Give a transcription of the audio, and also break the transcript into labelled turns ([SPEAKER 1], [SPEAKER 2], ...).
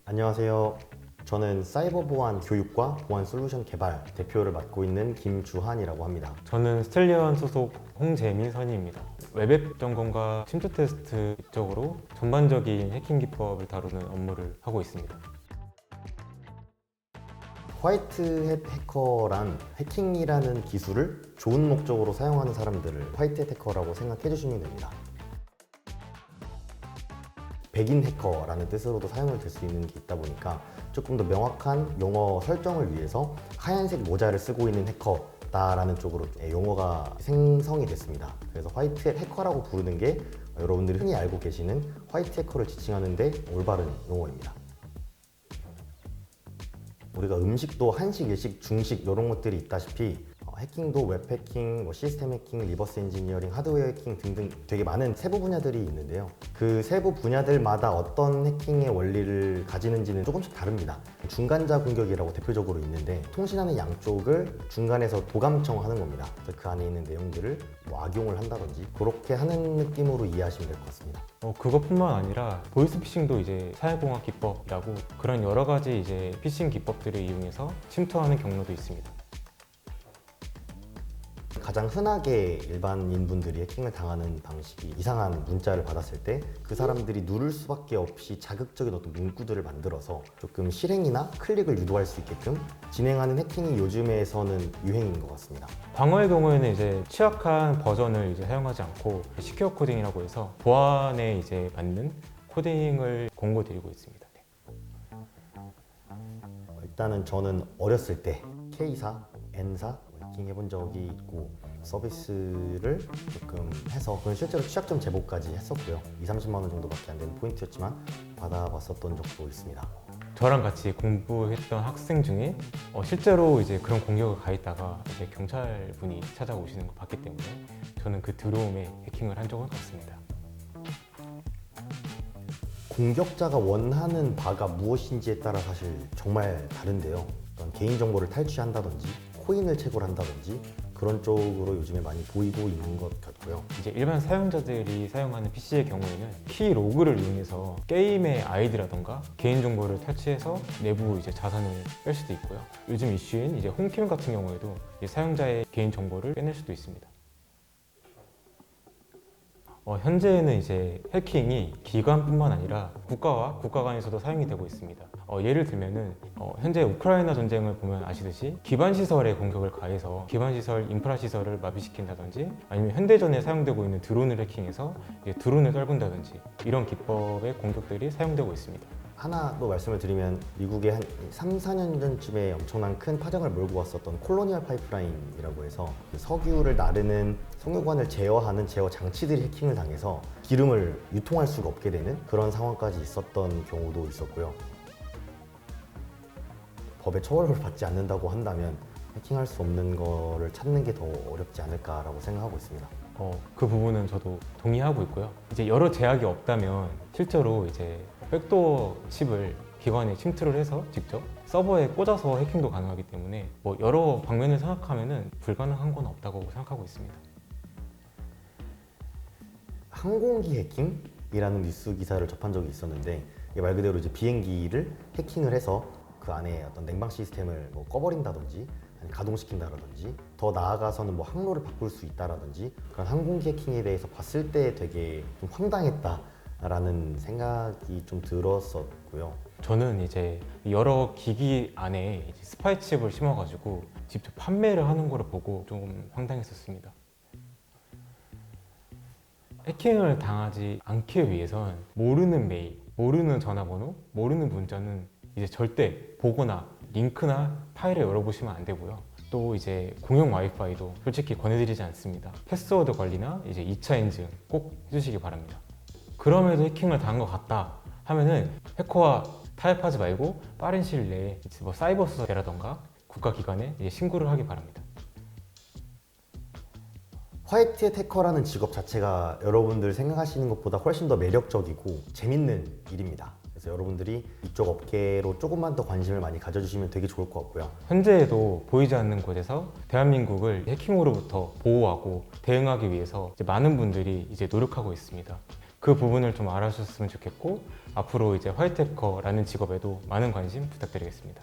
[SPEAKER 1] 안녕하세요. 저는 사이버 보안 교육과 보안 솔루션 개발 대표를 맡고 있는 김주한이라고 합니다.
[SPEAKER 2] 저는 스텔리언 소속 홍재민 선임입니다. 웹앱 점검과 침투 테스트 쪽으로 전반적인 해킹 기법을 다루는 업무를 하고 있습니다.
[SPEAKER 1] 화이트햇 해커란 해킹이라는 기술을 좋은 목적으로 사용하는 사람들을 화이트햇 해커라고 생각해 주시면 됩니다. 백인 해커라는 뜻으로도 사용이 될 수 있는 게 있다 보니까 조금 더 명확한 용어 설정을 위해서 하얀색 모자를 쓰고 있는 해커다라는 쪽으로 용어가 생성이 됐습니다. 그래서 화이트햇 해커라고 부르는 게 여러분들이 흔히 알고 계시는 화이트 해커를 지칭하는 데 올바른 용어입니다. 우리가 음식도 한식, 일식, 중식 이런 것들이 있다시피 해킹도 웹 해킹, 시스템 해킹, 리버스 엔지니어링, 하드웨어 해킹 등등 되게 많은 세부 분야들이 있는데요. 그 세부 분야들마다 어떤 해킹의 원리를 가지는지는 조금씩 다릅니다. 중간자 공격이라고 대표적으로 있는데 통신하는 양쪽을 중간에서 도감청하는 겁니다. 그래서 그 안에 있는 내용들을 악용을 한다든지 그렇게 하는 느낌으로 이해하시면 될 것 같습니다.
[SPEAKER 2] 그것뿐만 아니라 보이스피싱도 이제 사회공학 기법이라고 그런 여러 가지 이제 피싱 기법들을 이용해서 침투하는 경로도 있습니다.
[SPEAKER 1] 가장 흔하게 일반인 분들이 해킹을 당하는 방식이 이상한 문자를 받았을 때 그 사람들이 누를 수밖에 없이 자극적인 어떤 문구들을 만들어서 조금 실행이나 클릭을 유도할 수 있게끔 진행하는 해킹이 요즘에서는 유행인 것 같습니다.
[SPEAKER 2] 방어의 경우에는 이제 취약한 버전을 이제 사용하지 않고 시큐어 코딩이라고 해서 보안에 이제 맞는 코딩을 권고드리고 있습니다.
[SPEAKER 1] 일단은 저는 어렸을 때 K사, N사 해킹 해본 적이 있고 서비스를 조금 해서 그건 실제로 취약점 제보까지 했었고요. 20-30만 원 정도밖에 안 되는 포인트였지만 받아봤었던 적도 있습니다.
[SPEAKER 2] 저랑 같이 공부했던 학생 중에 실제로 이제 그런 공격을 가했다가 이제 경찰분이 찾아오시는 걸 봤기 때문에 저는 그 드로움에 해킹을 한 적은 없습니다.
[SPEAKER 1] 공격자가 원하는 바가 무엇인지에 따라 사실 정말 다른데요. 어떤 개인정보를 탈취한다든지 코인을 채굴한다든지 그런 쪽으로 요즘에 많이 보이고 있는 것 같고요.
[SPEAKER 2] 이제 일반 사용자들이 사용하는 PC의 경우에는 키 로그를 이용해서 게임의 아이디라던가 개인정보를 탈취해서 내부 이제 자산을 뺄 수도 있고요. 요즘 이슈인 이제 홈캠 같은 경우에도 이제 사용자의 개인정보를 빼낼 수도 있습니다. 현재는 이제 해킹이 기관뿐만 아니라 국가와 국가 간에서도 사용이 되고 있습니다. 예를 들면은 현재 우크라이나 전쟁을 보면 아시듯이 기반 시설에 공격을 가해서 기반 시설, 인프라 시설을 마비시킨다든지 아니면 현대전에 사용되고 있는 드론을 해킹해서 드론을 떨군다든지 이런 기법의 공격들이 사용되고 있습니다.
[SPEAKER 1] 하나 더 말씀을 드리면 미국에 한 3-4년 전쯤에 엄청난 큰 파장을 몰고 왔었던 콜로니얼 파이프라인이라고 해서 그 석유를 나르는 석유관을 제어하는 제어 장치들이 해킹을 당해서 기름을 유통할 수가 없게 되는 그런 상황까지 있었던 경우도 있었고요. 법의 처벌을 받지 않는다고 한다면 해킹할 수 없는 거를 찾는 게 더 어렵지 않을까라고 생각하고 있습니다.
[SPEAKER 2] 그 부분은 저도 동의하고 있고요. 이제 여러 제약이 없다면 실제로 이제 백도어 칩을 기관에 침투를 해서 직접 서버에 꽂아서 해킹도 가능하기 때문에 여러 방면을 생각하면 불가능한 건 없다고 생각하고 있습니다.
[SPEAKER 1] 항공기 해킹이라는 뉴스 기사를 접한 적이 있었는데 이게 말 그대로 이제 비행기를 해킹을 해서 그 안에 어떤 냉방 시스템을 꺼버린다든지 아니 가동시킨다라든지 더 나아가서는 항로를 바꿀 수 있다라든지 그런 항공기 해킹에 대해서 봤을 때 되게 좀 황당했다라는 생각이 좀 들었었고요.
[SPEAKER 2] 저는 이제 여러 기기 안에 이제 스파이 칩을 심어가지고 직접 판매를 하는 거를 보고 좀 황당했었습니다. 해킹을 당하지 않기 위해선 모르는 메일, 모르는 전화번호, 모르는 문자는 이제 절대 보거나 링크나 파일을 열어보시면 안 되고요. 또 이제 공용 와이파이도 솔직히 권해드리지 않습니다. 패스워드 관리나 이제 2차 인증 꼭 해주시기 바랍니다. 그럼에도 해킹을 당한 것 같다 하면은 해커와 타협하지 말고 빠른 시일 내에 사이버 수사대라던가 국가기관에 이제 신고를 하기 바랍니다.
[SPEAKER 1] 화이트햇 해커라는 직업 자체가 여러분들 생각하시는 것보다 훨씬 더 매력적이고 재밌는 일입니다. 그래서 여러분들이 이쪽 업계로 조금만 더 관심을 많이 가져주시면 되게 좋을 것 같고요.
[SPEAKER 2] 현재에도 보이지 않는 곳에서 대한민국을 해킹으로부터 보호하고 대응하기 위해서 이제 많은 분들이 이제 노력하고 있습니다. 그 부분을 좀 알아주셨으면 좋겠고 앞으로 이제 화이트 해커라는 직업에도 많은 관심 부탁드리겠습니다.